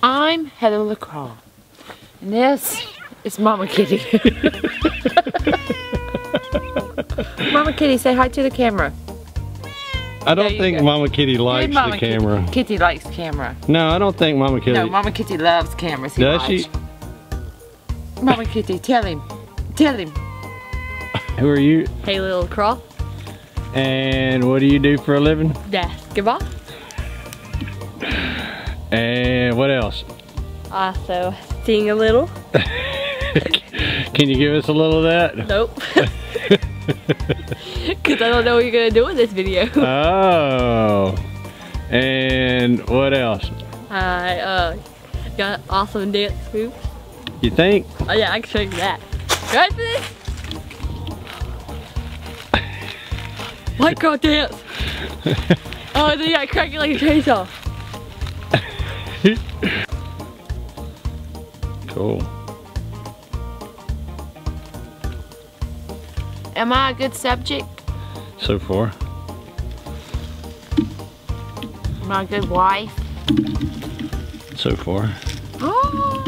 I'm Heather LaCroix, and this is Mama Kitty. Mama Kitty, say hi to the camera. I don't think Mama Kitty likes the camera. Kitty likes camera. No, I don't think Mama Kitty. No, Mama Kitty loves cameras. Does she? Mama Kitty, tell him. Tell him. Who are you? Hey, little Crow. And what do you do for a living? Basketball. And what else? Also, sing a little. Can you give us a little of that? Nope. Because I don't know what you're going to do in this video. Oh. And what else? I got awesome dance moves. You think? Oh yeah, I can show you that. Right this? White girl dance. Oh, then you got cracking like a chainsaw. Cool. Am I a good subject? So far. Am I a good wife? So far. Oh.